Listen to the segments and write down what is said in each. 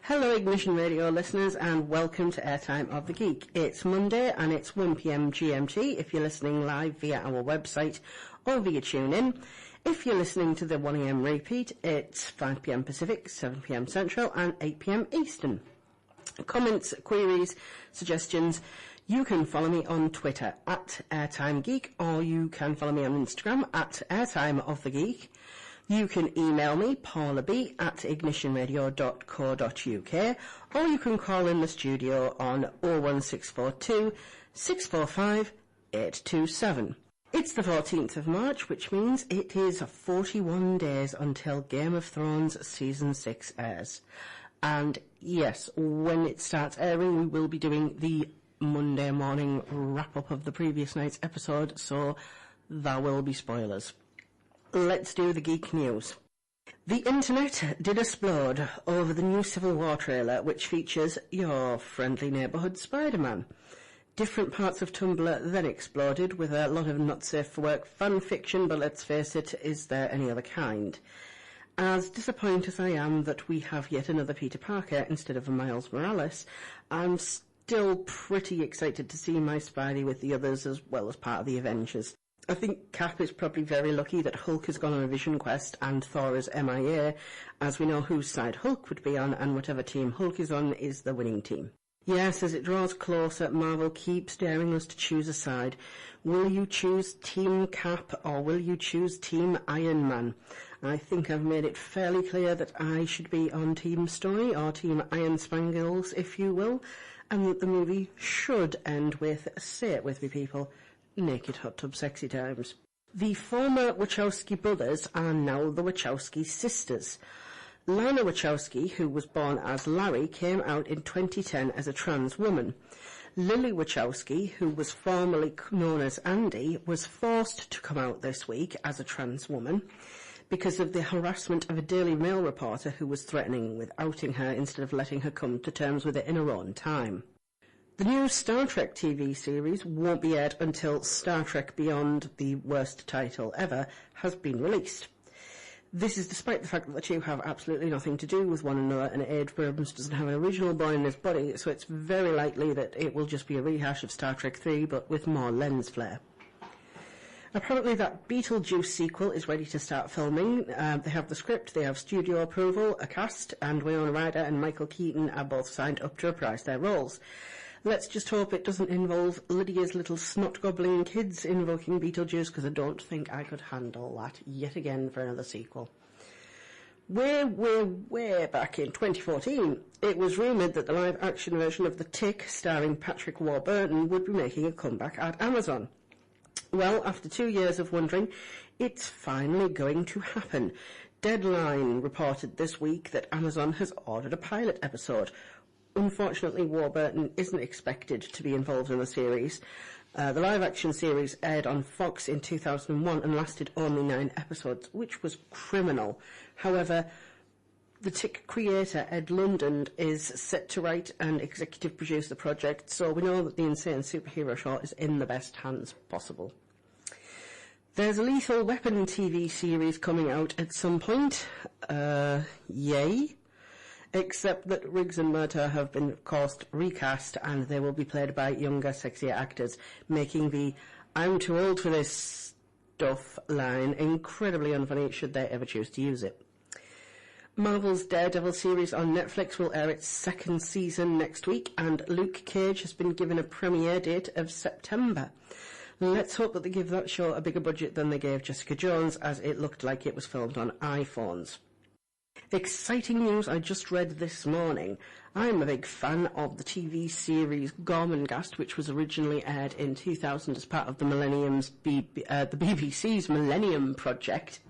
Hello Ignition Radio listeners and welcome to Airtime of the Geek. It's Monday and it's 1pm GMT if you're listening live via our website or via TuneIn. If you're listening to the 1am repeat, it's 5pm Pacific, 7pm Central and 8pm Eastern. Comments, queries, suggestions, you can follow me on Twitter at AirtimeGeek or you can follow me on Instagram at AirtimeOfTheGeek. You can email me, Paula B, at ignitionradio.co.uk, or you can call in the studio on 01642 645 827. It's the 14th of March, which means it is 41 days until Game of Thrones Season 6 airs. And yes, when it starts airing, we will be doing the Monday morning wrap-up of the previous night's episode, so there will be spoilers. Let's do the geek news. The internet did explode over the new Civil War trailer, which features your friendly neighbourhood Spider-Man. Different parts of Tumblr then exploded with a lot of not safe for work fan fiction, but let's face it, is there any other kind? As disappointed as I am that we have yet another Peter Parker instead of a Miles Morales, I'm still pretty excited to see my Spidey with the others as well as part of the Avengers. I think Cap is probably very lucky that Hulk has gone on a vision quest and Thor is MIA, as we know whose side Hulk would be on, and whatever team Hulk is on is the winning team. Yes, as it draws closer, Marvel keeps daring us to choose a side. Will you choose Team Cap or will you choose Team Iron Man? I think I've made it fairly clear that I should be on Team Story or Team Iron Spangles, if you will, and that the movie should end with, say it with me people, naked hot tub sexy times. The former Wachowski brothers are now the Wachowski sisters. Lana Wachowski, who was born as Larry, came out in 2010 as a trans woman. Lily Wachowski, who was formerly known as Andy, was forced to come out this week as a trans woman because of the harassment of a Daily Mail reporter who was threatening with outing her instead of letting her come to terms with it in her own time. The new Star Trek TV series won't be aired until Star Trek Beyond, the worst title ever, has been released. This is despite the fact that the two have absolutely nothing to do with one another and Ed Abrams doesn't have an original boy in his body, so it's very likely that it will just be a rehash of Star Trek 3 but with more lens flare. Apparently that Beetlejuice sequel is ready to start filming. They have the script, they have studio approval, a cast, and Winona Ryder and Michael Keaton are both signed up to reprise their roles. Let's just hope it doesn't involve Lydia's little snot-gobbling kids invoking Beetlejuice, because I don't think I could handle that yet again for another sequel. Way back in 2014, it was rumoured that the live-action version of The Tick, starring Patrick Warburton, would be making a comeback at Amazon. Well, after 2 years of wondering, it's finally going to happen. Deadline reported this week that Amazon has ordered a pilot episode. Unfortunately, Warburton isn't expected to be involved in the series. The live-action series aired on Fox in 2001 and lasted only 9 episodes, which was criminal. However, the Tick creator, Ed Lundin, is set to write and executive produce the project, so we know that the insane superhero show is in the best hands possible. There's a Lethal Weapon TV series coming out at some point. Yay. Except that Riggs and Murtaugh have been, of course, recast and they will be played by younger, sexier actors, making the "I'm too old for this stuff" line incredibly unfunny should they ever choose to use it. Marvel's Daredevil series on Netflix will air its 2nd season next week, and Luke Cage has been given a premiere date of September. Let's hope that they give that show a bigger budget than they gave Jessica Jones, as it looked like it was filmed on iPhones. Exciting news I just read this morning. I'm a big fan of the TV series Gormenghast, which was originally aired in 2000 as part of the BBC's Millennium Project.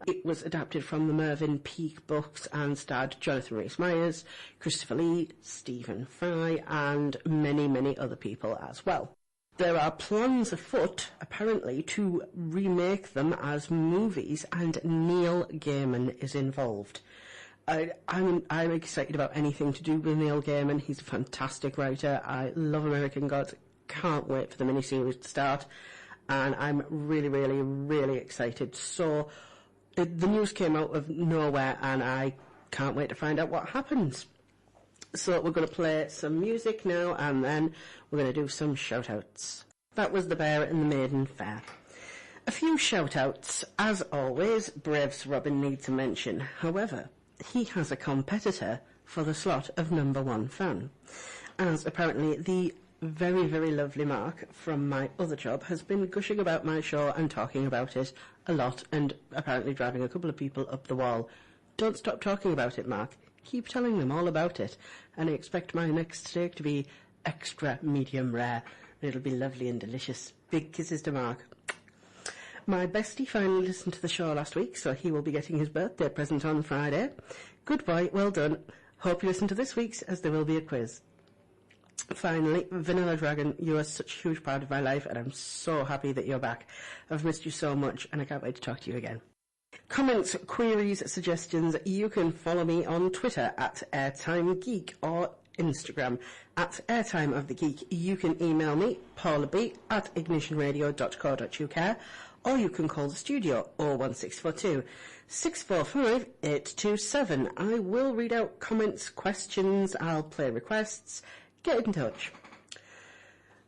It was adapted from the Mervyn Peake books and starred Jonathan Rhys-Meyers, Christopher Lee, Stephen Fry, and many, many other people as well. There are plans afoot, apparently, to remake them as movies, and Neil Gaiman is involved. I'm excited about anything to do with Neil Gaiman. He's a fantastic writer. I love American Gods. Can't wait for the miniseries to start. And I'm really, really, really excited. So, the news came out of nowhere, and I can't wait to find out what happens. So we're going to play some music now, and then we're going to do some shout-outs. That was The Bear and the Maiden Fair. A few shout-outs. As always, brave Sir Robin needs a mention. However, he has a competitor for the slot of number one fan, as apparently the very, very lovely Mark from my other job has been gushing about my show and talking about it a lot, and apparently driving a couple of people up the wall. Don't stop talking about it, Mark. Keep telling them all about it, and I expect my next steak to be extra medium rare. It'll be lovely and delicious. Big kisses to Mark. My bestie finally listened to the show last week, so he will be getting his birthday present on Friday. Good boy, well done. Hope you listen to this week's, as there will be a quiz. Finally, Vanilla Dragon, you are such a huge part of my life, and I'm so happy that you're back. I've missed you so much, and I can't wait to talk to you again. Comments, queries, suggestions, you can follow me on Twitter at Airtime Geek or Instagram at Airtime of the Geek. You can email me, Paula B, at ignitionradio.co.uk, or you can call the studio 01642 645 827. I will read out comments, questions, I'll play requests. Get in touch.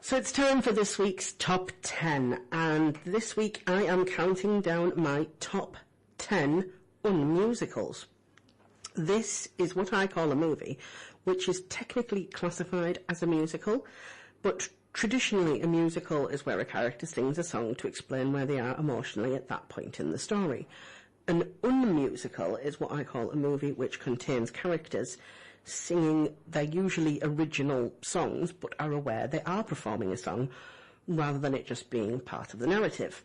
So it's time for this week's Top 10, and this week I am counting down my Top 10 unmusicals. This is what I call a movie, which is technically classified as a musical, but traditionally a musical is where a character sings a song to explain where they are emotionally at that point in the story. An unmusical is what I call a movie which contains characters singing their usually original songs, but are aware they are performing a song, rather than it just being part of the narrative.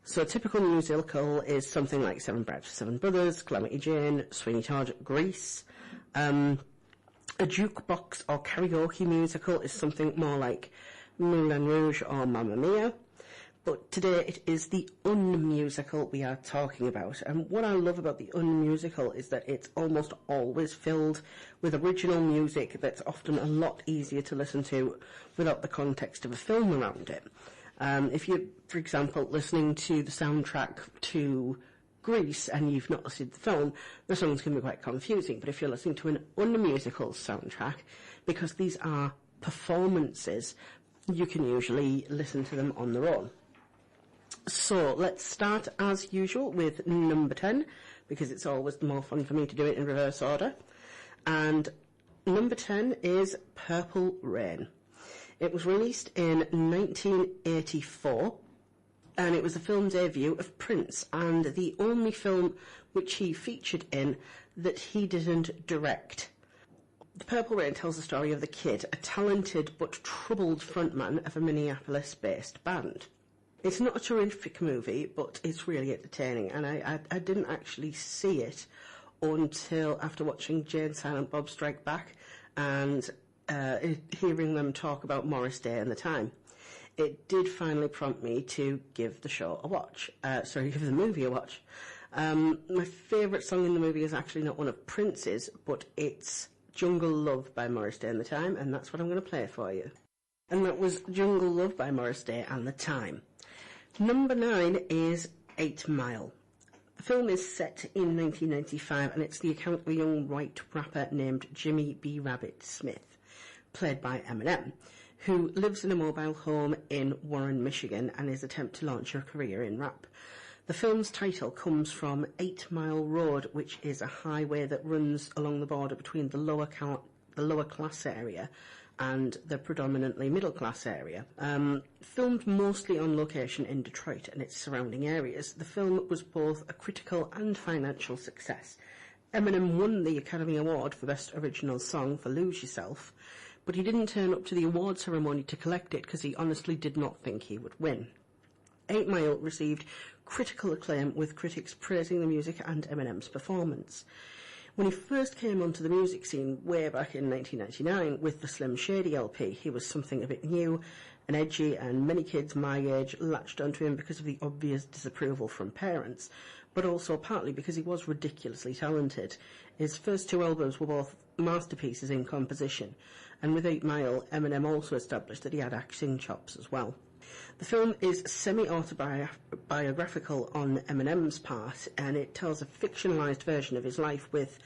So a typical musical is something like Seven Brides for Seven Brothers, Calamity Jane, Sweeney Todd, Grease. A jukebox or karaoke musical is something more like Moulin Rouge or Mamma Mia. But today it is the unmusical we are talking about. And what I love about the unmusical is that it's almost always filled with original music that's often a lot easier to listen to without the context of a film around it. If you're, for example, listening to the soundtrack to Grease and you've not listened to the film, the songs can be quite confusing. But if you're listening to an unmusical soundtrack, because these are performances, you can usually listen to them on their own. So let's start as usual with number 10, because it's always more fun for me to do it in reverse order. And number 10 is Purple Rain. It was released in 1984, and it was the film debut of Prince, and the only film which he featured in that he didn't direct. The Purple Rain tells the story of the Kid, a talented but troubled frontman of a Minneapolis-based band. It's not a terrific movie, but it's really entertaining, and I didn't actually see it until after watching Jay and Silent Bob Strike Back and hearing them talk about Morris Day and the time. It did finally prompt me to give the show a watch. Give the movie a watch. My favourite song in the movie is actually not one of Prince's, but it's Jungle Love by Morris Day and the Time, and that's what I'm going to play for you. And that was Jungle Love by Morris Day and the Time. Number 9 is 8 Mile. The film is set in 1995, and it's the account of a young white rapper named Jimmy B. Rabbit Smith, played by Eminem, who lives in a mobile home in Warren, Michigan, and his attempt to launch a career in rap. The film's title comes from 8 Mile Road, which is a highway that runs along the border between the lower class area and the predominantly middle class area. Filmed mostly on location in Detroit and its surrounding areas, the film was both a critical and financial success. Eminem won the Academy Award for Best Original Song for Lose Yourself, but he didn't turn up to the award ceremony to collect it because he honestly did not think he would win. 8 Mile received critical acclaim, with critics praising the music and Eminem's performance. When he first came onto the music scene way back in 1999 with the Slim Shady LP, he was something a bit new and edgy, and many kids my age latched onto him because of the obvious disapproval from parents, but also partly because he was ridiculously talented. His first 2 albums were both masterpieces in composition, and with 8 Mile, Eminem also established that he had acting chops as well. The film is semi-autobiographical on Eminem's part, and it tells a fictionalised version of his life with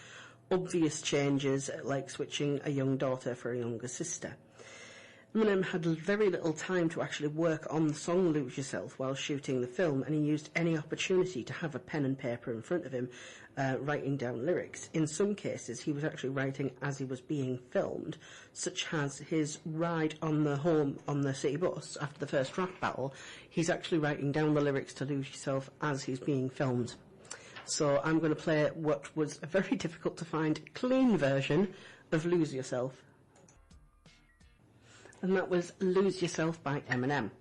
obvious changes like switching a young daughter for a younger sister. Eminem had very little time to actually work on the song Lose Yourself while shooting the film, and he used any opportunity to have a pen and paper in front of him, writing down lyrics. In some cases, he was actually writing as he was being filmed, such as his ride on the city bus after the first rap battle. He's actually writing down the lyrics to Lose Yourself as he's being filmed. So I'm going to play what was a very difficult to find clean version of Lose Yourself. And that was Lose Yourself by Eminem.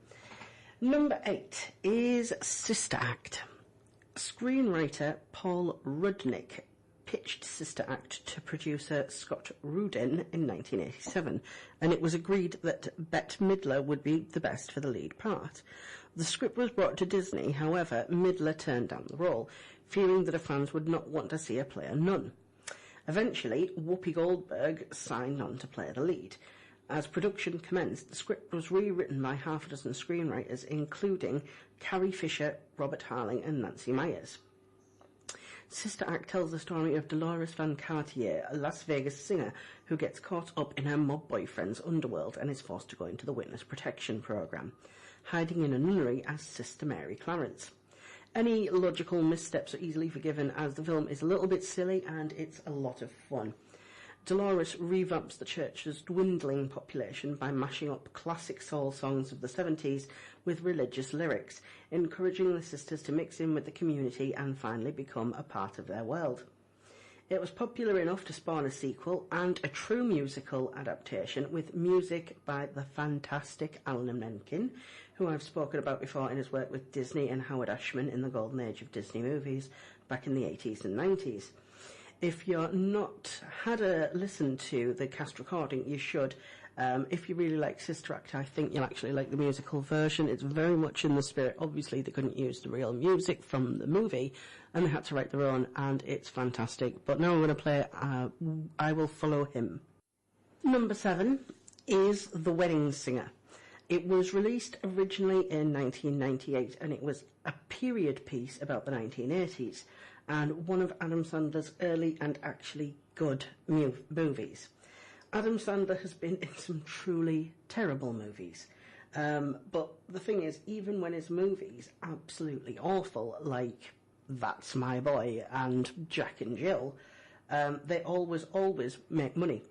Number 8 is Sister Act. Screenwriter Paul Rudnick pitched Sister Act to producer Scott Rudin in 1987, and it was agreed that Bette Midler would be the best for the lead part. The script was brought to Disney, however, Midler turned down the role, fearing that her fans would not want to see her play a nun. Eventually, Whoopi Goldberg signed on to play the lead. As production commenced, the script was rewritten by half a dozen screenwriters, including Carrie Fisher, Robert Harling and Nancy Myers. Sister Act tells the story of Dolores Van Cartier, a Las Vegas singer who gets caught up in her mob boyfriend's underworld and is forced to go into the witness protection program, hiding in a nunnery as Sister Mary Clarence. Any logical missteps are easily forgiven, as the film is a little bit silly and it's a lot of fun. Dolores revamps the church's dwindling population by mashing up classic soul songs of the 70s with religious lyrics, encouraging the sisters to mix in with the community and finally become a part of their world. It was popular enough to spawn a sequel and a true musical adaptation with music by the fantastic Alan Menken, who I've spoken about before in his work with Disney and Howard Ashman in the golden age of Disney movies back in the 80s and 90s. If you're not had a listen to the cast recording, you should. If you really like Sister Act, I think you'll actually like the musical version. It's very much in the spirit. Obviously, they couldn't use the real music from the movie, and they had to write their own, and it's fantastic. But now I'm going to play I Will Follow Him. Number 7 is The Wedding Singer. It was released originally in 1998, and it was a period piece about the 1980s. And one of Adam Sandler's early and actually good movies. Adam Sandler has been in some truly terrible movies. But the thing is, even when his movies absolutely awful, like That's My Boy and Jack and Jill, they always make money.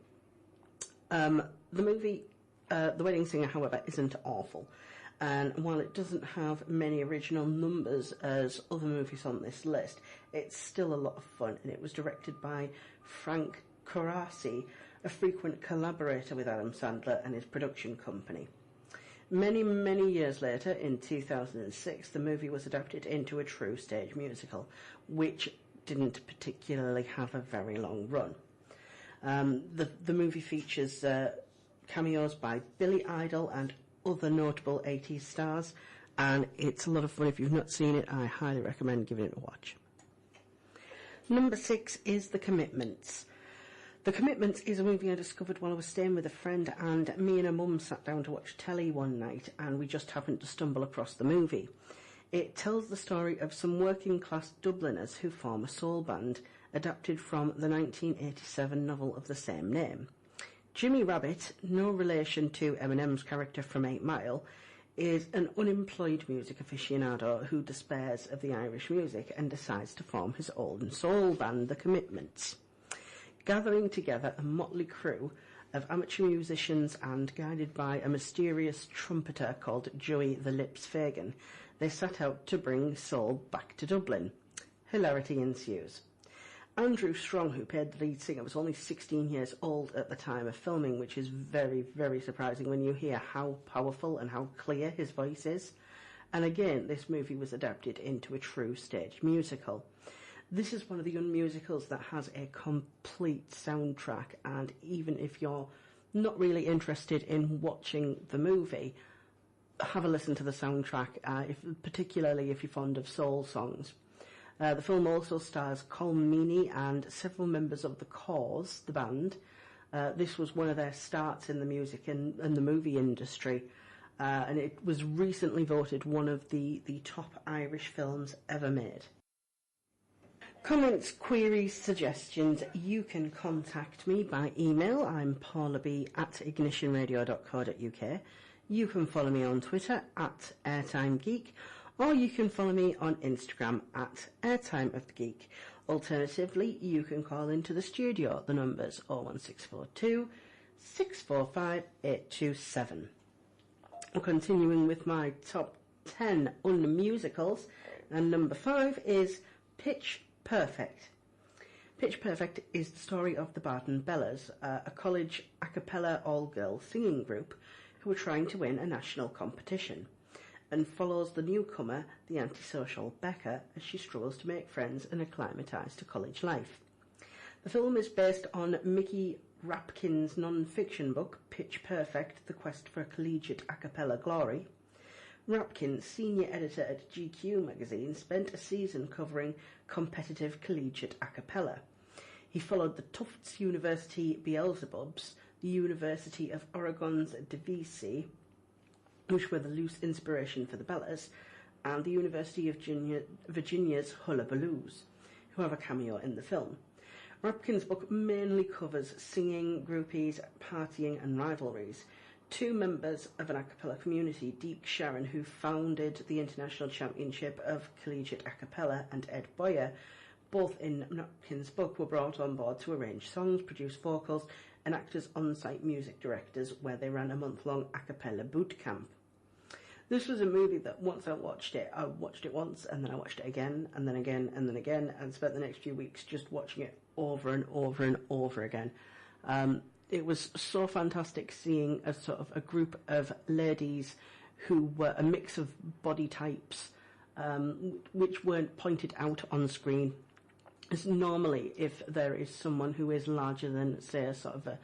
The movie The Wedding Singer, however, isn't awful. And while it doesn't have many original numbers as other movies on this list, it's still a lot of fun, and it was directed by Frank Coraci, a frequent collaborator with Adam Sandler and his production company. Many, many years later, in 2006, the movie was adapted into a true stage musical, which didn't particularly have a very long run. The movie features cameos by Billy Idol and other notable 80s stars, and it's a lot of fun. If you've not seen it, I highly recommend giving it a watch. Number 6 is The Commitments. The Commitments is a movie I discovered while I was staying with a friend, and me and her mum sat down to watch telly one night, and we just happened to stumble across the movie. It tells the story of some working class Dubliners who form a soul band, adapted from the 1987 novel of the same name. Jimmy Rabbit, no relation to Eminem's character from 8 Mile, is an unemployed music aficionado who despairs of the Irish music and decides to form his own soul band, The Commitments. Gathering together a motley crew of amateur musicians and guided by a mysterious trumpeter called Joey the Lips Fagan, they set out to bring soul back to Dublin. Hilarity ensues. Andrew Strong, who played the lead singer, was only 16 years old at the time of filming, which is very, very surprising when you hear how powerful and how clear his voice is. And again, this movie was adapted into a true stage musical. This is one of the young musicals that has a complete soundtrack, and even if you're not really interested in watching the movie, have a listen to the soundtrack, particularly if you're fond of soul songs. The film also stars Colm Meaney and several members of The Cause, the band. This was one of their starts in the music and the movie industry, and it was recently voted one of the top Irish films ever made. Comments, queries, suggestions, you can contact me by email. I'm paulab@ignitionradio.co.uk. You can follow me on Twitter @Airtime Geek, or you can follow me on Instagram @Airtime of the Geek. Alternatively, you can call into the studio. The number's 01642 645 827. I'm continuing with my top 10 musicals, and number 5 is Pitch Perfect. Pitch Perfect is the story of the Barton Bellas, a college a cappella all-girl singing group who are trying to win a national competition, and follows the newcomer, the antisocial Becca, as she struggles to make friends and acclimatise to college life. The film is based on Mickey Rapkin's non-fiction book, Pitch Perfect, The Quest for Collegiate A Cappella Glory. Rapkin, senior editor at GQ magazine, spent a season covering competitive collegiate a cappella. He followed the Tufts University Beelzebubs, the University of Oregon's DeVC, which were the loose inspiration for the Bellas, and the University of Virginia's Hullabaloos, who have a cameo in the film. Rapkin's book mainly covers singing, groupies, partying and rivalries. Two members of an a cappella community, Deke Sharon, who founded the International Championship of Collegiate A Cappella, and Ed Boyer, both in Rapkin's book, were brought on board to arrange songs, produce vocals and act as on-site music directors, where they ran a month-long a cappella boot camp. This was a movie that once I watched it once, and then I watched it again, and then again, and then again, and spent the next few weeks just watching it over and over and over again. It was so fantastic seeing a sort of a group of ladies who were a mix of body types, which weren't pointed out on screen. As normally, if there is someone who is larger than, say, a sort of a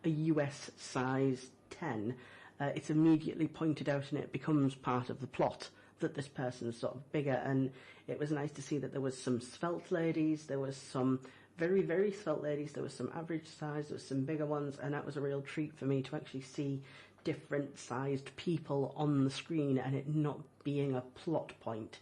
US size 10, it's immediately pointed out and it becomes part of the plot that this person's sort of bigger. And it was nice to see that there was some svelte ladies, there was some very, very svelte ladies, there was some average size, there was some bigger ones, and that was a real treat for me to actually see different sized people on the screen and it not being a plot point.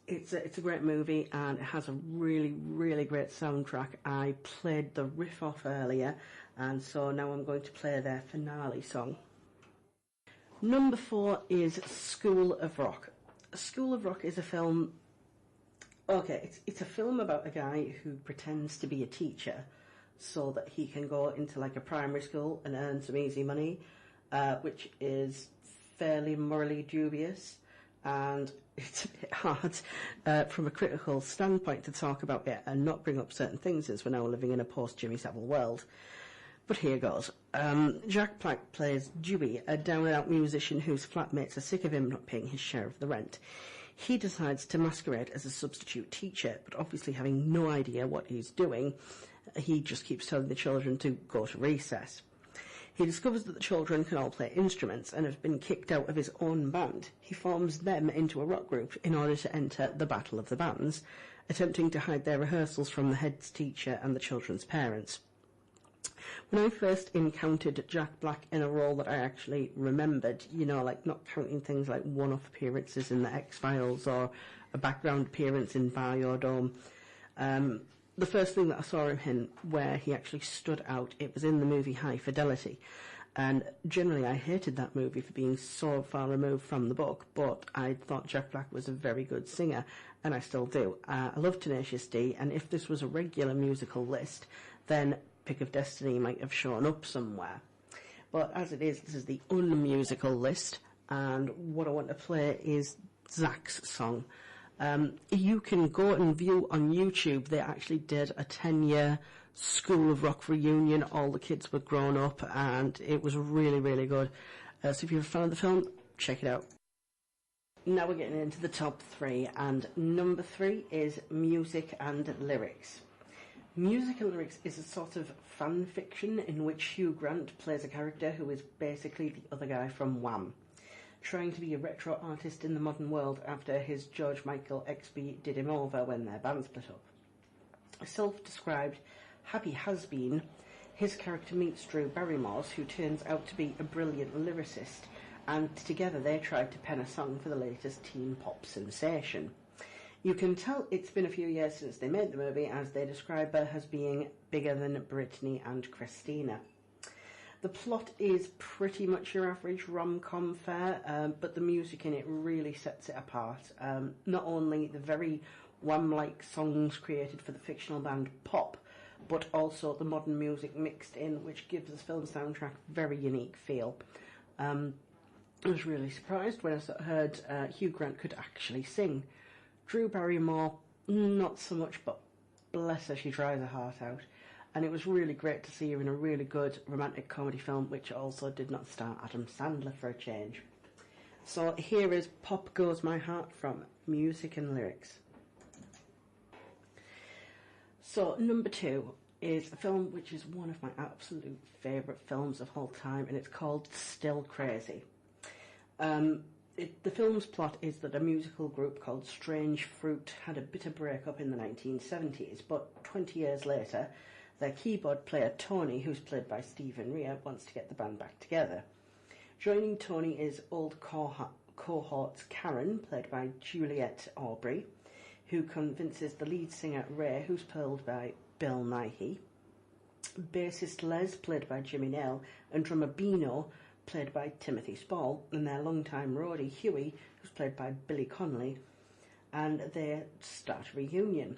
It's a great movie, and it has a really, really great soundtrack. I played the riff off earlier, and so now I'm going to play their finale song. Number 4 is School of Rock. School of Rock is a film. Okay, it's a film about a guy who pretends to be a teacher so that he can go into like a primary school and earn some easy money, which is fairly morally dubious, and it's a bit hard from a critical standpoint to talk about it and not bring up certain things, as we're now living in a post-Jimmy Savile world. But here goes. Jack Black plays Dewey, a down-and-out musician whose flatmates are sick of him not paying his share of the rent. He decides to masquerade as a substitute teacher, but obviously having no idea what he's doing, he just keeps telling the children to go to recess. He discovers that the children can all play instruments and have been kicked out of his own band. He forms them into a rock group in order to enter the Battle of the Bands, attempting to hide their rehearsals from the head teacher and the children's parents. When I first encountered Jack Black in a role that I actually remembered, like not counting things like one-off appearances in the X-Files or a background appearance in Biodome, the first thing that I saw him in where he actually stood out, it was in the movie High Fidelity. And generally I hated that movie for being so far removed from the book, but I thought Jack Black was a very good singer, and I still do. I love Tenacious D, and if this was a regular musical list, then Pick of Destiny might have shown up somewhere. But as it is, this is the unmusical list, and what I want to play is Zach's song. You can go and view on YouTube, they actually did a 10-year School of Rock reunion. All the kids were grown up, and it was really, really good. So if you're a fan of the film, check it out. Now we're getting into the top 3, and number 3 is music and lyrics. Music and lyrics is a sort of fan fiction in which Hugh Grant plays a character who is basically the other guy from Wham, trying to be a retro artist in the modern world after his George Michael XB did him over when their band split up. A self-described happy has-been, his character meets Drew Barrymore, who turns out to be a brilliant lyricist, and together they tried to pen a song for the latest teen pop sensation. You can tell it's been a few years since they made the movie, as they describe her as being bigger than Britney and Christina. The plot is pretty much your average rom-com fare, but the music in it really sets it apart. Not only the very Wham-like songs created for the fictional band Pop, but also the modern music mixed in, which gives the film soundtrack a very unique feel. I was really surprised when I heard Hugh Grant could actually sing. Drew Barrymore, not so much, but bless her, she tries her heart out. And it was really great to see her in a really good romantic comedy film, which also did not star Adam Sandler for a change. So here is Pop Goes My Heart from Music and Lyrics. So number 2 is a film which is one of my absolute favourite films of all time, and it's called Still Crazy. The film's plot is that a musical group called Strange Fruit had a bitter breakup in the 1970s, but 20 years later, their keyboard player Tony, who's played by Stephen Rea, wants to get the band back together. Joining Tony is old cohorts Karen, played by Juliette Aubrey, who convinces the lead singer Ray, who's played by Bill Nighy, bassist Les, played by Jimmy Nail, and drummer Bino, played by Timothy Spall, and their longtime roadie Huey, who's played by Billy Connolly, and they start a reunion.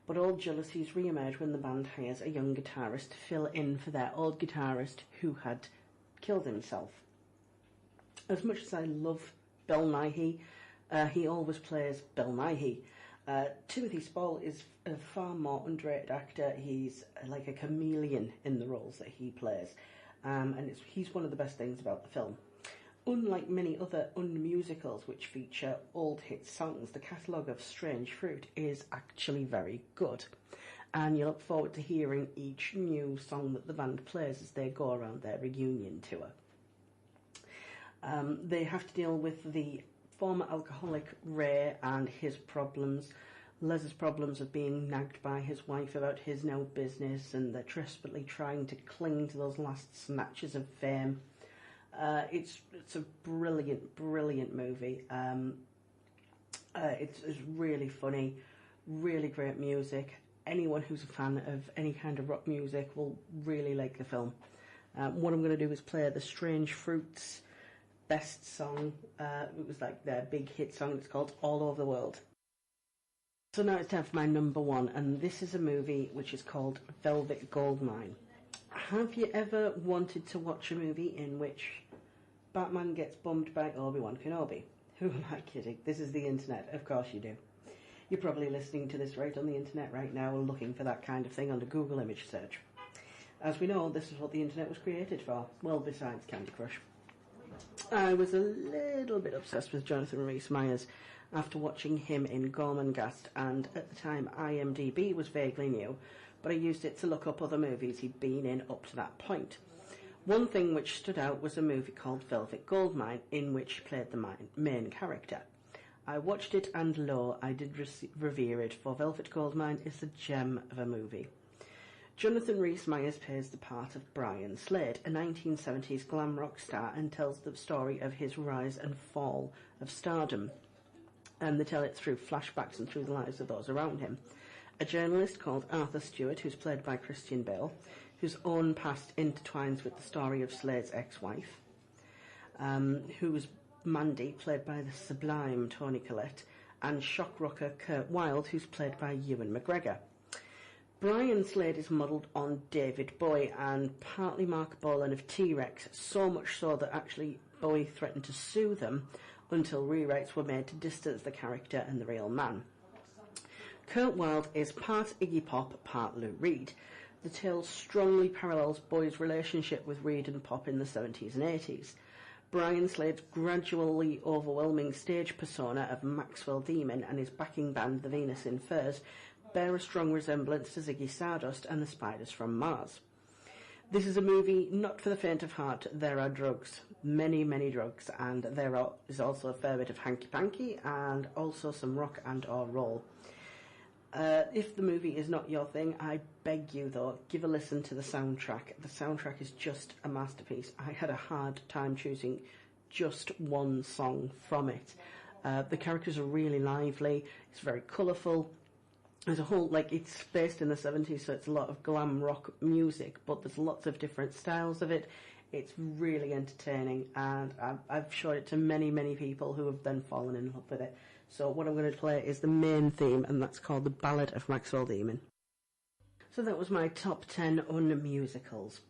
But old jealousies re-emerge when the band hires a young guitarist to fill in for their old guitarist who had killed himself. As much as I love Bill Nighy, he always plays Bill Nighy. Timothy Spall is a far more underrated actor. He's like a chameleon in the roles that he plays, and he's one of the best things about the film. Unlike many other musicals which feature old hit songs, the catalogue of Strange Fruit is actually very good, and you look forward to hearing each new song that the band plays as they go around their reunion tour. They have to deal with the former alcoholic Ray and his problems, Les's problems of being nagged by his wife about his now business, and they're desperately trying to cling to those last snatches of fame. It's a brilliant movie. It's really funny, really great music. Anyone who's a fan of any kind of rock music will really like the film. What I'm going to do is play the Strange Fruits best song. It was like their big hit song. It's called All Over the World. So now it's time for my number 1, and this is a movie which is called Velvet Goldmine. Have you ever wanted to watch a movie in which Batman gets bummed by Obi-Wan Kenobi? Who am I kidding? This is the internet. Of course you do. You're probably listening to this right on the internet right now, looking for that kind of thing under Google image search. As we know, this is what the internet was created for. Well, besides Candy Crush. I was a little bit obsessed with Jonathan Rhys-Meyers after watching him in Gormenghast, and at the time IMDb was vaguely new, but I used it to look up other movies he'd been in up to that point. One thing which stood out was a movie called Velvet Goldmine, in which he played the main character. I watched it, and lo, I did revere it, for Velvet Goldmine is a gem of a movie. Jonathan Rhys-Meyers plays the part of Brian Slade, a 1970s glam rock star, and tells the story of his rise and fall of stardom. And they tell it through flashbacks and through the lives of those around him. A journalist called Arthur Stewart, who's played by Christian Bale, whose own past intertwines with the story of Slade's ex-wife, who was Mandy, played by the sublime Toni Collette, and shock rocker Kurt Wilde, who's played by Ewan McGregor. Brian Slade is modelled on David Bowie and partly Mark Bolan of T-Rex, so much so that actually Bowie threatened to sue them until rewrites were made to distance the character and the real man. Kurt Wilde is part Iggy Pop, part Lou Reed. The tale strongly parallels Bowie's relationship with Reed and Pop in the 70s and 80s. Brian Slade's gradually overwhelming stage persona of Maxwell Demon and his backing band The Venus in Furs bear a strong resemblance to Ziggy Stardust and the Spiders from Mars. This is a movie not for the faint of heart. There are drugs, many drugs, and there is also a fair bit of hanky-panky and also some rock and or roll. If the movie is not your thing, I beg you though, give a listen to the soundtrack. The soundtrack is just a masterpiece. I had a hard time choosing just one song from it. The characters are really lively. It's very colourful. There's a whole, it's based in the 70s, so it's a lot of glam rock music, but there's lots of different styles of it. It's really entertaining, and I've showed it to many, many people who have then fallen in love with it. So what I'm going to play is the main theme, and that's called The Ballad of Maxwell Demon. So that was my top 10 musicals.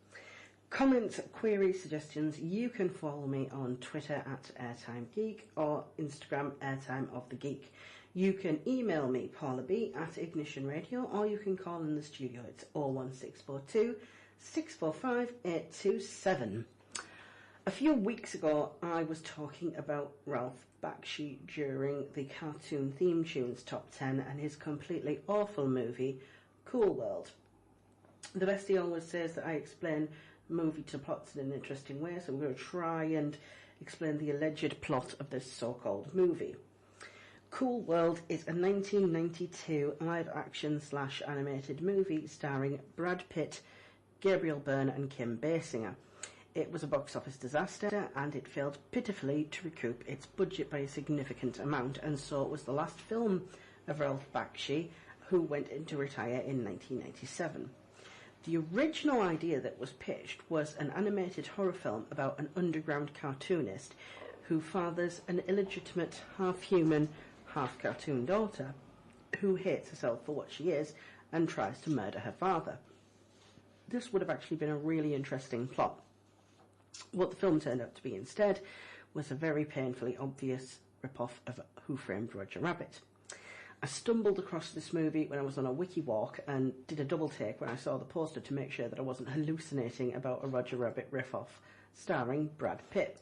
Comments, queries, suggestions, you can follow me on Twitter at Airtime Geek or Instagram Airtime of the Geek. You can email me, Paula B, at Ignition Radio, or you can call in the studio. It's 01642 645 827. A few weeks ago, I was talking about Ralph Bakshi during the Cartoon Theme Tunes Top 10 and his completely awful movie, Cool World. The bestie always says that I explain movie to plots in an interesting way, so I'm going to try and explain the alleged plot of this so-called movie. Cool World is a 1992 live-action / animated movie starring Brad Pitt, Gabriel Byrne and Kim Basinger. It was a box office disaster, and it failed pitifully to recoup its budget by a significant amount, and so it was the last film of Ralph Bakshi, who went into retire in 1997. The original idea that was pitched was an animated horror film about an underground cartoonist who fathers an illegitimate, half-human, half-cartoon daughter who hates herself for what she is and tries to murder her father. This would have actually been a really interesting plot. What the film turned out to be instead was a very painfully obvious rip-off of Who Framed Roger Rabbit. I stumbled across this movie when I was on a wiki walk and did a double take when I saw the poster to make sure that I wasn't hallucinating about a Roger Rabbit riff-off starring Brad Pitt.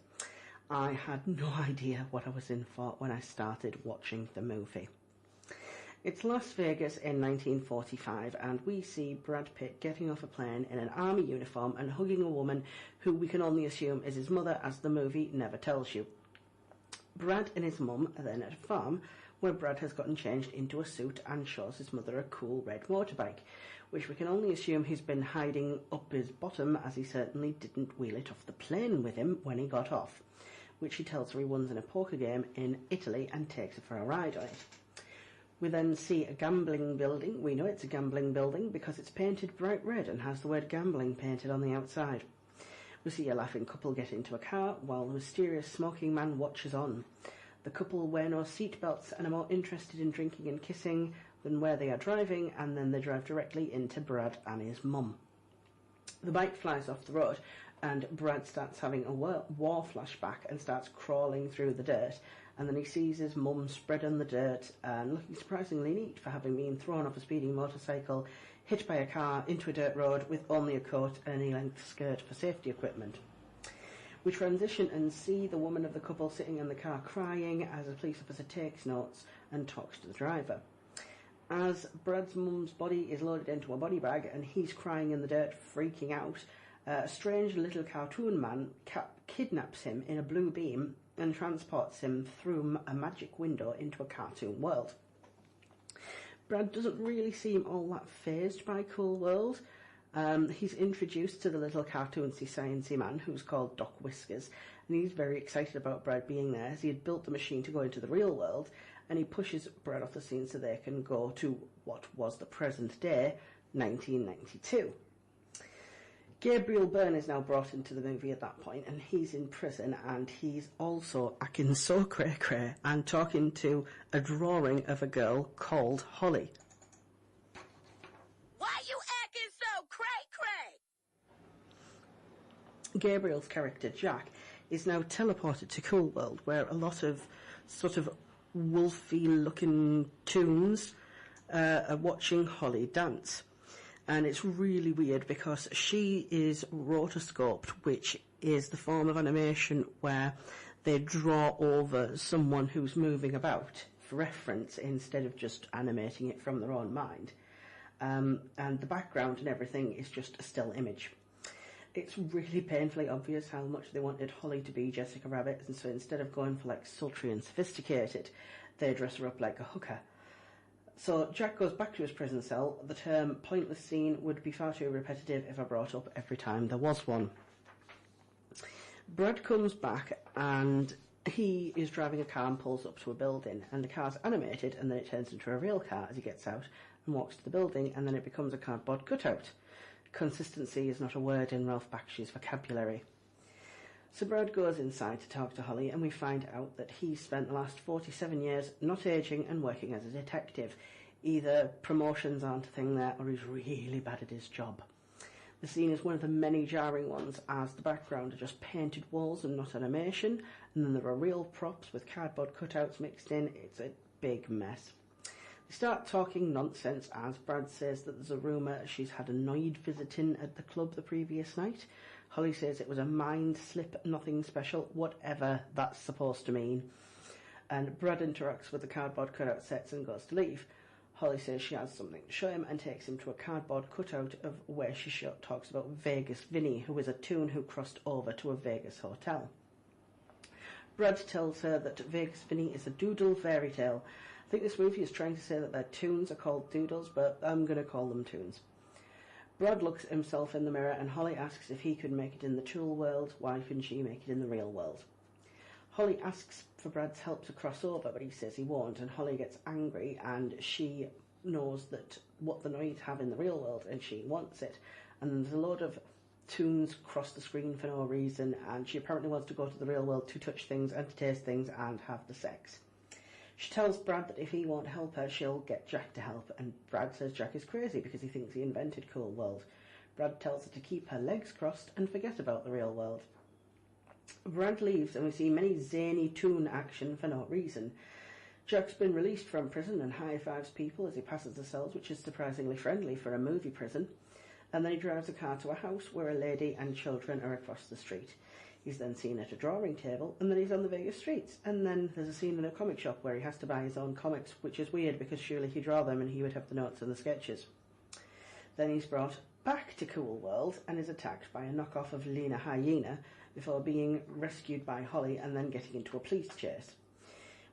I had no idea what I was in for when I started watching the movie. It's Las Vegas in 1945, and we see Brad Pitt getting off a plane in an army uniform and hugging a woman who we can only assume is his mother, as the movie never tells you. Brad and his mum are then at a farm where Brad has gotten changed into a suit and shows his mother a cool red motorbike, which we can only assume he's been hiding up his bottom, as he certainly didn't wheel it off the plane with him when he got off, which he tells her he won in a poker game in Italy and takes her for a ride on it. We then see a gambling building. We know it's a gambling building because it's painted bright red and has the word gambling painted on the outside. We see a laughing couple get into a car while the mysterious smoking man watches on. The couple wear no seatbelts and are more interested in drinking and kissing than where they are driving, and then they drive directly into Brad and his mum. The bike flies off the road and Brad starts having a war flashback and starts crawling through the dirt, and then he sees his mum spread on the dirt and looking surprisingly neat for having been thrown off a speeding motorcycle, hit by a car into a dirt road with only a coat and a knee-length skirt for safety equipment. We transition and see the woman of the couple sitting in the car crying as a police officer takes notes and talks to the driver. As Brad's mum's body is loaded into a body bag and he's crying in the dirt, freaking out, a strange little cartoon man kidnaps him in a blue beam and transports him through a magic window into a cartoon world. Brad doesn't really seem all that fazed by Cool World. He's introduced to the little cartoonsy sciencey man who's called Doc Whiskers, and he's very excited about Brad being there, as he had built the machine to go into the real world, and he pushes Brad off the scene so they can go to what was the present day, 1992. Gabriel Byrne is now brought into the movie at that point, and he's in prison, and he's also acting so cray-cray and talking to a drawing of a girl called Holly. Why you acting so cray-cray? Gabriel's character, Jack, is now teleported to Cool World, where a lot of sort of wolfy-looking toons are watching Holly dance. And it's really weird because she is rotoscoped, which is the form of animation where they draw over someone who's moving about for reference instead of just animating it from their own mind. And the background and everything is just a still image. It's really painfully obvious how much they wanted Holly to be Jessica Rabbit, and so instead of going for like sultry and sophisticated, they dress her up like a hooker. So Jack goes back to his prison cell. The term pointless scene would be far too repetitive if I brought up every time there was one. Brad comes back and he is driving a car and pulls up to a building, and the car's animated, and then it turns into a real car as he gets out and walks to the building, and then it becomes a cardboard cutout. Consistency is not a word in Ralph Bakshi's vocabulary. So Brad goes inside to talk to Holly, and we find out that he spent the last 47 years not aging and working as a detective. Either promotions aren't a thing there, or he's really bad at his job. The scene is one of the many jarring ones, as the background are just painted walls and not animation, and then there are real props with cardboard cutouts mixed in. It's a big mess. They start talking nonsense as Brad says that there's a rumour she's had a Noid visiting at the club the previous night. Holly says it was a mind slip, nothing special, whatever that's supposed to mean. And Brad interacts with the cardboard cutout sets and goes to leave. Holly says she has something to show him and takes him to a cardboard cutout of where she talks about Vegas Vinny, who is a toon who crossed over to a Vegas hotel. Brad tells her that Vegas Vinny is a doodle fairy tale. I think this movie is trying to say that their toons are called doodles, but I'm going to call them toons. Brad looks at himself in the mirror, and Holly asks if he could make it in the tool world, why couldn't she make it in the real world? Holly asks for Brad's help to cross over, but he says he won't, and Holly gets angry, and she knows that what the Noids have in the real world, and she wants it. And there's a load of toons cross the screen for no reason, and she apparently wants to go to the real world to touch things and to taste things and have the sex. She tells Brad that if he won't help her, she'll get Jack to help, and Brad says Jack is crazy because he thinks he invented Cool World. Brad tells her to keep her legs crossed and forget about the real world. Brad leaves and we see many zany toon action for no reason. Jack's been released from prison and high-fives people as he passes the cells, which is surprisingly friendly for a movie prison. And then he drives a car to a house where a lady and children are across the street. He's then seen at a drawing table, and then he's on the Vegas streets. And then there's a scene in a comic shop where he has to buy his own comics, which is weird because surely he'd draw them and he would have the notes and the sketches. Then he's brought back to Cool World and is attacked by a knockoff of Lena Hyena before being rescued by Holly and then getting into a police chase.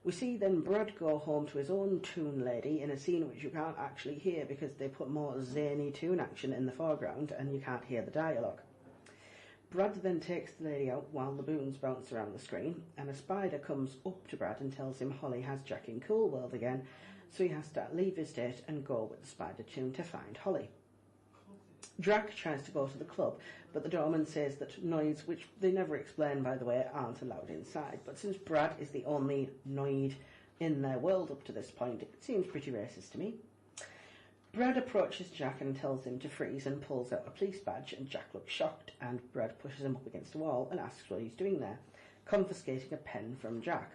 We see then Brad go home to his own toon lady in a scene which you can't actually hear because they put more zany toon action in the foreground and you can't hear the dialogue. Brad then takes the lady out while the boons bounce around the screen, and a spider comes up to Brad and tells him Holly has Jack in Cool World again, so he has to leave his date and go with the spider toon to find Holly. Jack tries to go to the club, but the doorman says that Noids, which they never explain by the way, aren't allowed inside. But since Brad is the only Noid in their world up to this point, it seems pretty racist to me. Brad approaches Jack and tells him to freeze and pulls out a police badge, and Jack looks shocked, and Brad pushes him up against a wall and asks what he's doing there, confiscating a pen from Jack.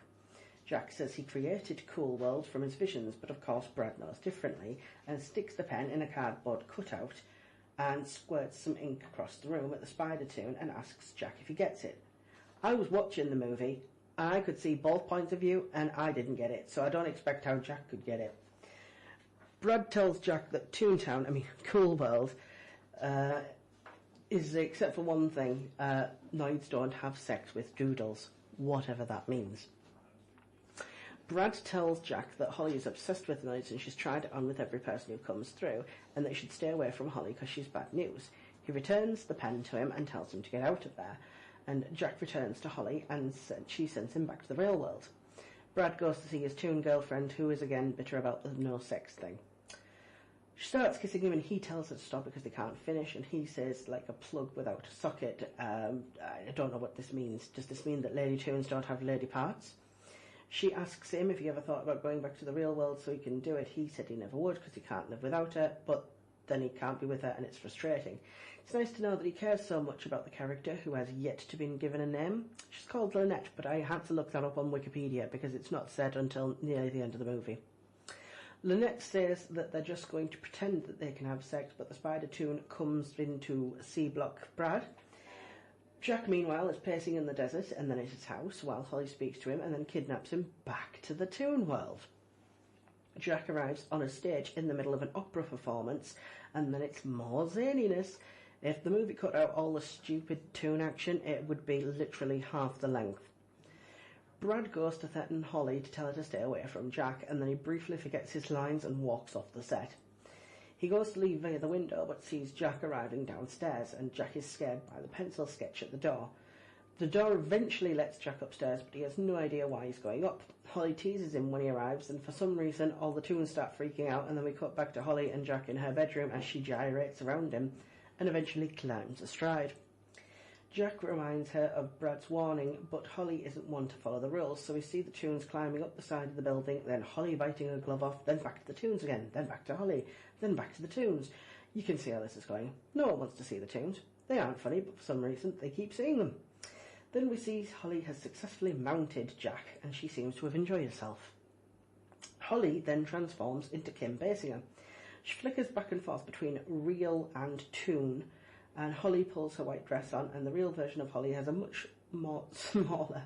Jack says he created Cool World from his visions, but of course Brad knows differently, and sticks the pen in a cardboard cutout and squirts some ink across the room at the spider toon and asks Jack if he gets it. I was watching the movie, and I could see both points of view, and I didn't get it, so I don't expect how Jack could get it. Brad tells Jack that Cool World, is, except for one thing, Noids don't have sex with doodles, whatever that means. Brad tells Jack that Holly is obsessed with Noids and she's tried it on with every person who comes through, and that he should stay away from Holly because she's bad news. He returns the pen to him and tells him to get out of there, and Jack returns to Holly and she sends him back to the real world. Brad goes to see his toon girlfriend, who is again bitter about the no sex thing. She starts kissing him and he tells her to stop because they can't finish, and he says, like a plug without a socket, I don't know what this means. Does this mean that lady toons don't have lady parts? She asks him if he ever thought about going back to the real world so he can do it. He said he never would because he can't live without her, but then he can't be with her and it's frustrating. It's nice to know that he cares so much about the character who has yet to be given a name. She's called Lynette, but I had to look that up on Wikipedia because it's not said until nearly the end of the movie. Lynette says that they're just going to pretend that they can have sex, but the spider toon comes into C-block Brad. Jack, meanwhile, is pacing in the desert and then at his house while Holly speaks to him and then kidnaps him back to the toon world. Jack arrives on a stage in the middle of an opera performance, and then it's more zaniness. If the movie cut out all the stupid toon action, it would be literally half the length. Brad goes to threaten Holly to tell her to stay away from Jack, and then he briefly forgets his lines and walks off the set. He goes to leave via the window, but sees Jack arriving downstairs, and Jack is scared by the pencil sketch at the door. The door eventually lets Jack upstairs, but he has no idea why he's going up. Holly teases him when he arrives, and for some reason all the toons start freaking out, and then we cut back to Holly and Jack in her bedroom as she gyrates around him and eventually climbs astride. Jack reminds her of Brad's warning, but Holly isn't one to follow the rules, so we see the toons climbing up the side of the building, then Holly biting her glove off, then back to the toons again, then back to Holly, then back to the toons. You can see how this is going. No one wants to see the toons. They aren't funny, but for some reason they keep seeing them. Then we see Holly has successfully mounted Jack, and she seems to have enjoyed herself. Holly then transforms into Kim Basinger. She flickers back and forth between real and toon, and Holly pulls her white dress on, and the real version of Holly has a much more smaller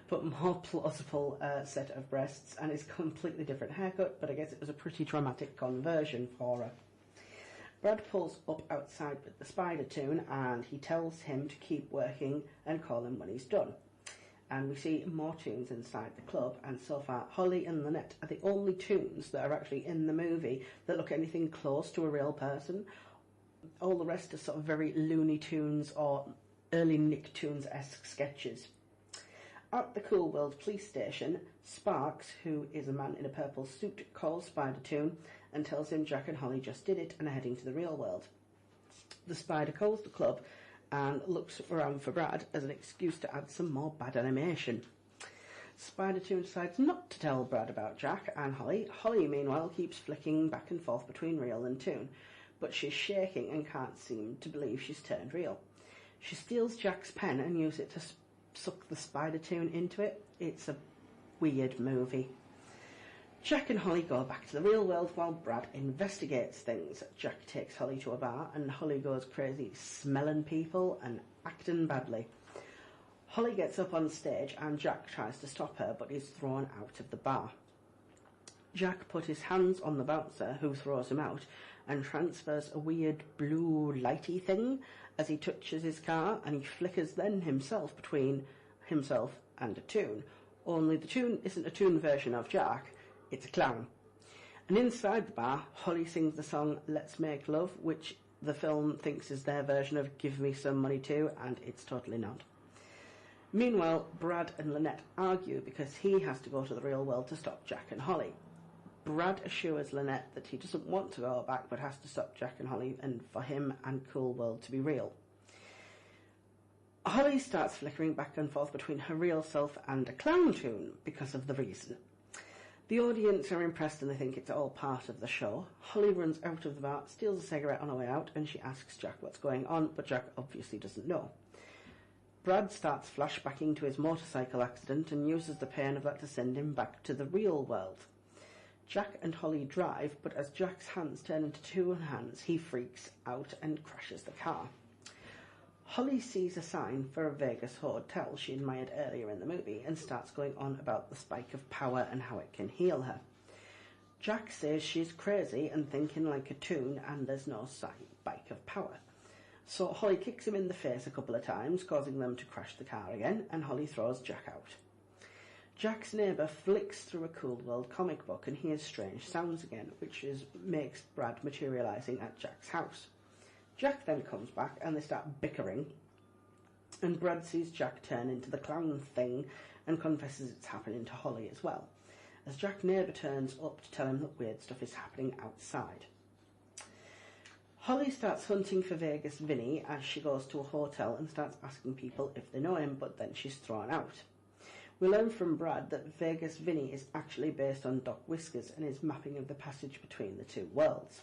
but more plausible set of breasts and is completely different haircut, but I guess it was a pretty dramatic conversion for her. Brad pulls up outside with the spider toon, and he tells him to keep working and call him when he's done. And we see more toons inside the club, and so far Holly and Lynette are the only toons that are actually in the movie that look anything close to a real person. All the rest are sort of very Looney Tunes or early Nicktoons-esque sketches. At the Cool World police station, Sparks, who is a man in a purple suit, calls Spider Toon and tells him Jack and Holly just did it and are heading to the real world. The Spider calls the club and looks around for Brad as an excuse to add some more bad animation. Spider Toon decides not to tell Brad about Jack and Holly. Holly, meanwhile, keeps flicking back and forth between real and toon, but she's shaking and can't seem to believe she's turned real. She steals Jack's pen and uses it to suck the Spider Toon into it. It's a weird movie. Jack and Holly go back to the real world while Brad investigates things. Jack takes Holly to a bar and Holly goes crazy, smelling people and acting badly. Holly gets up on stage and Jack tries to stop her, but is thrown out of the bar. Jack put his hands on the bouncer, who throws him out, and transfers a weird blue lighty thing as he touches his car, and he flickers then himself between himself and a toon. Only the toon isn't a toon version of Jack, it's a clown. And inside the bar, Holly sings the song Let's Make Love, which the film thinks is their version of Give Me Some Money Too, and it's totally not. Meanwhile, Brad and Lynette argue because he has to go to the real world to stop Jack and Holly. Brad assures Lynette that he doesn't want to go back but has to stop Jack and Holly and for him and Cool World to be real. Holly starts flickering back and forth between her real self and a clown toon because of the reason. The audience are impressed and they think it's all part of the show. Holly runs out of the bar, steals a cigarette on her way out, and she asks Jack what's going on, but Jack obviously doesn't know. Brad starts flashbacking to his motorcycle accident and uses the pain of that to send him back to the real world. Jack and Holly drive, but as Jack's hands turn into two hands, he freaks out and crashes the car. Holly sees a sign for a Vegas hotel she admired earlier in the movie and starts going on about the spike of power and how it can heal her. Jack says she's crazy and thinking like a toon and there's no spike of power. So Holly kicks him in the face a couple of times, causing them to crash the car again, and Holly throws Jack out. Jack's neighbour flicks through a Cool World comic book and hears strange sounds again, which makes Brad materialising at Jack's house. Jack then comes back and they start bickering, and Brad sees Jack turn into the clown thing and confesses it's happening to Holly as well, as Jack's neighbour turns up to tell him that weird stuff is happening outside. Holly starts hunting for Vegas Vinny as she goes to a hotel and starts asking people if they know him, but then she's thrown out. We learn from Brad that Vegas Vinny is actually based on Doc Whiskers and is mapping of the passage between the two worlds.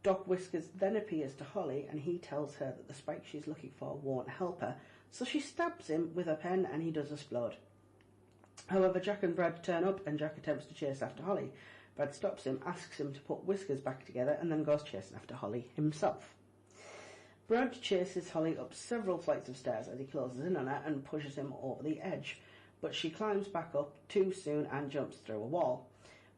Doc Whiskers then appears to Holly and he tells her that the spike she's looking for won't help her, so she stabs him with her pen and he does explode. However, Jack and Brad turn up and Jack attempts to chase after Holly. Brad stops him, asks him to put Whiskers back together, and then goes chasing after Holly himself. Brad chases Holly up several flights of stairs as he closes in on her and pushes him over the edge, but she climbs back up too soon and jumps through a wall.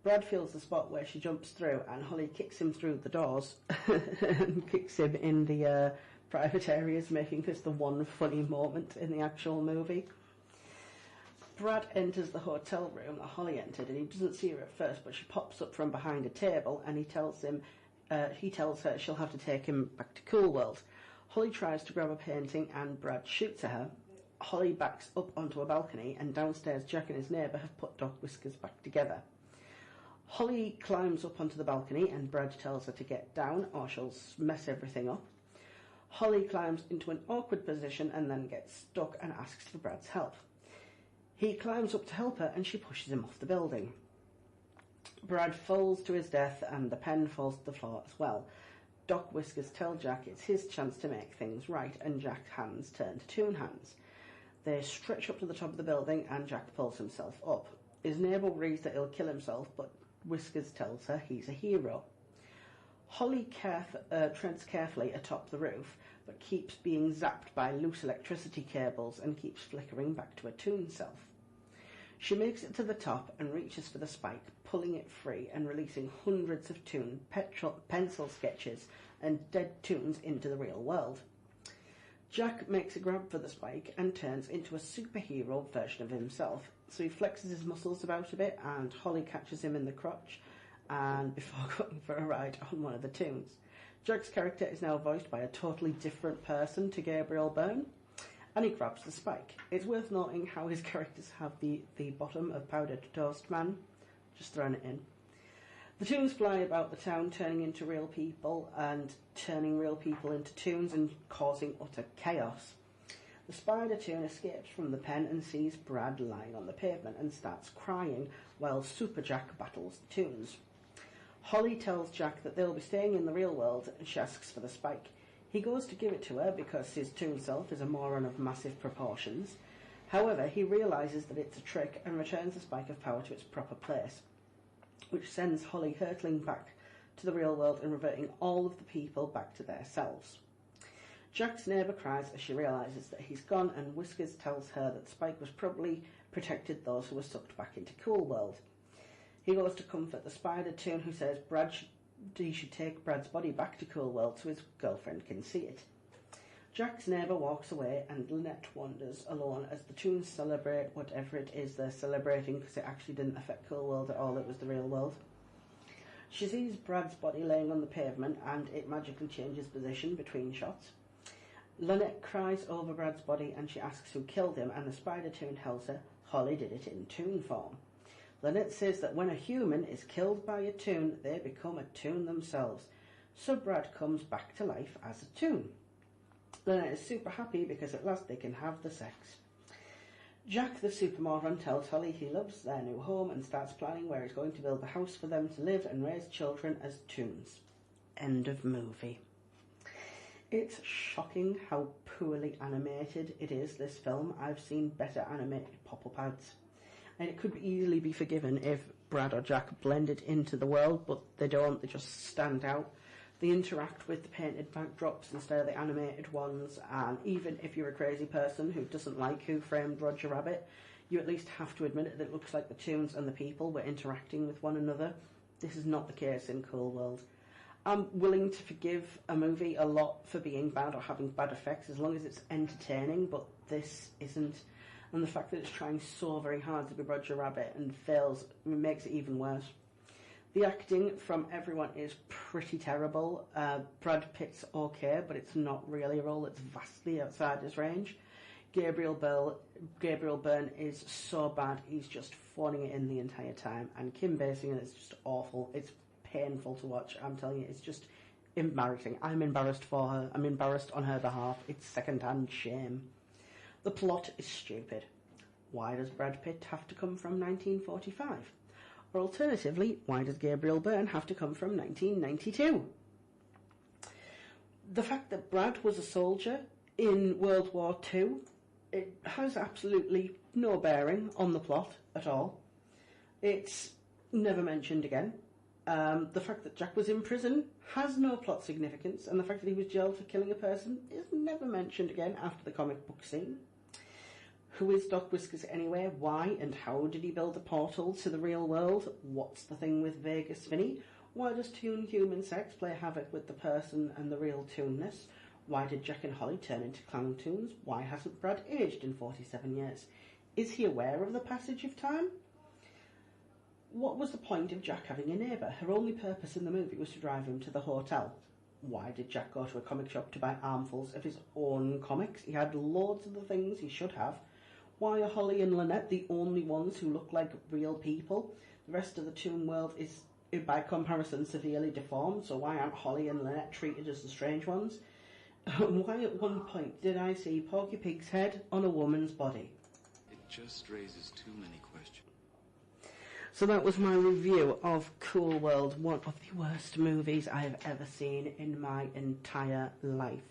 Brad feels the spot where she jumps through and Holly kicks him through the doors and kicks him in the private areas, making this the one funny moment in the actual movie. Brad enters the hotel room that Holly entered and he doesn't see her at first, but she pops up from behind a table and he tells her she'll have to take him back to Cool World. Holly tries to grab a painting and Brad shoots at her, Holly backs up onto a balcony, and downstairs Jack and his neighbour have put Doc Whiskers back together. Holly climbs up onto the balcony and Brad tells her to get down or she'll mess everything up. Holly climbs into an awkward position and then gets stuck and asks for Brad's help. He climbs up to help her and she pushes him off the building. Brad falls to his death and the pen falls to the floor as well. Doc Whiskers tells Jack it's his chance to make things right, and Jack's hands turn to toon hands. They stretch up to the top of the building and Jack pulls himself up. His neighbour worries that he'll kill himself, but Whiskers tells her he's a hero. Holly treads carefully atop the roof, but keeps being zapped by loose electricity cables and keeps flickering back to her toon self. She makes it to the top and reaches for the spike, pulling it free and releasing hundreds of toon pencil sketches and dead toons into the real world. Jack makes a grab for the spike and turns into a superhero version of himself. So he flexes his muscles about a bit and Holly catches him in the crotch and before going for a ride on one of the toons. Jack's character is now voiced by a totally different person to Gabriel Byrne, and he grabs the spike. It's worth noting how his characters have the bottom of Powdered Toast Man. Just throwing it in. The toons fly about the town, turning into real people and turning real people into toons and causing utter chaos. The spider toon escapes from the pen and sees Brad lying on the pavement and starts crying while Super Jack battles the toons. Holly tells Jack that they'll be staying in the real world and she asks for the spike. He goes to give it to her because his toon self is a moron of massive proportions. However, he realises that it's a trick and returns the spike of power to its proper place, which sends Holly hurtling back to the real world and reverting all of the people back to their selves. Jack's neighbour cries as she realises that he's gone, and Whiskers tells her that Spike was probably protected those who were sucked back into Cool World. He goes to comfort the spider toon, who says he should take Brad's body back to Cool World so his girlfriend can see it. Jack's neighbour walks away and Lynette wanders alone as the toons celebrate whatever it is they're celebrating, because it actually didn't affect Cool World at all, it was the real world. She sees Brad's body laying on the pavement and it magically changes position between shots. Lynette cries over Brad's body and she asks who killed him, and the spider toon tells her Holly did it in toon form. Lynette says that when a human is killed by a toon, they become a toon themselves. So Brad comes back to life as a toon. Lynette is super happy because at last they can have the sex. Jack the super moron tells Holly he loves their new home and starts planning where he's going to build a house for them to live and raise children as toons. End of movie. It's shocking how poorly animated it is, this film. I've seen better animated pop-up ads. And it could easily be forgiven if Brad or Jack blended into the world, but they don't, they just stand out. They interact with the painted backdrops instead of the animated ones, and even if you're a crazy person who doesn't like Who Framed Roger Rabbit, you at least have to admit that it looks like the toons and the people were interacting with one another. This is not the case in Cool World. I'm willing to forgive a movie a lot for being bad or having bad effects as long as it's entertaining, but this isn't. And the fact that it's trying so very hard to be Roger Rabbit and fails makes it even worse. The acting from everyone is pretty terrible. Brad Pitt's okay, but it's not really a role that's vastly outside his range. Gabriel Byrne is so bad, he's just phoning it in the entire time. And Kim Basinger is just awful. It's painful to watch, I'm telling you. It's just embarrassing. I'm embarrassed for her. I'm embarrassed on her behalf. It's second-hand shame. The plot is stupid. Why does Brad Pitt have to come from 1945? Or alternatively, why does Gabriel Byrne have to come from 1992? The fact that Brad was a soldier in World War II, it has absolutely no bearing on the plot at all. It's never mentioned again. The fact that Jack was in prison has no plot significance, and the fact that he was jailed for killing a person is never mentioned again after the comic book scene. Who is Doc Whiskers anyway? Why and how did he build a portal to the real world? What's the thing with Vegas Vinny? Why does toon human sex play havoc with the person and the real toonness? Why did Jack and Holly turn into clown toons? Why hasn't Brad aged in 47 years? Is he aware of the passage of time? What was the point of Jack having a neighbour? Her only purpose in the movie was to drive him to the hotel. why did Jack go to a comic shop to buy armfuls of his own comics? He had loads of the things he should have. Why are Holly and Lynette the only ones who look like real people? The rest of the Toon world is, by comparison, severely deformed, so why aren't Holly and Lynette treated as the strange ones? Why at one point did I see Porky Pig's head on a woman's body? It just raises too many questions. So that was my review of Cool World, one of the worst movies I have ever seen in my entire life.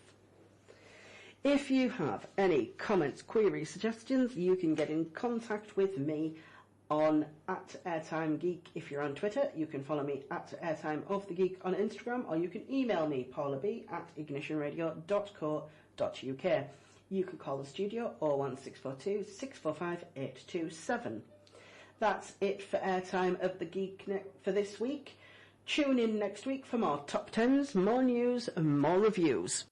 If you have any comments, queries, suggestions, you can get in contact with me on @AirtimeGeek. If you're on Twitter, you can follow me @AirtimeOfTheGeek on Instagram, or you can email me, paulab@ignitionradio.co.uk. You can call the studio 01642 645 827. That's it for Airtime of the Geek for this week. Tune in next week for more top 10s, more news and more reviews.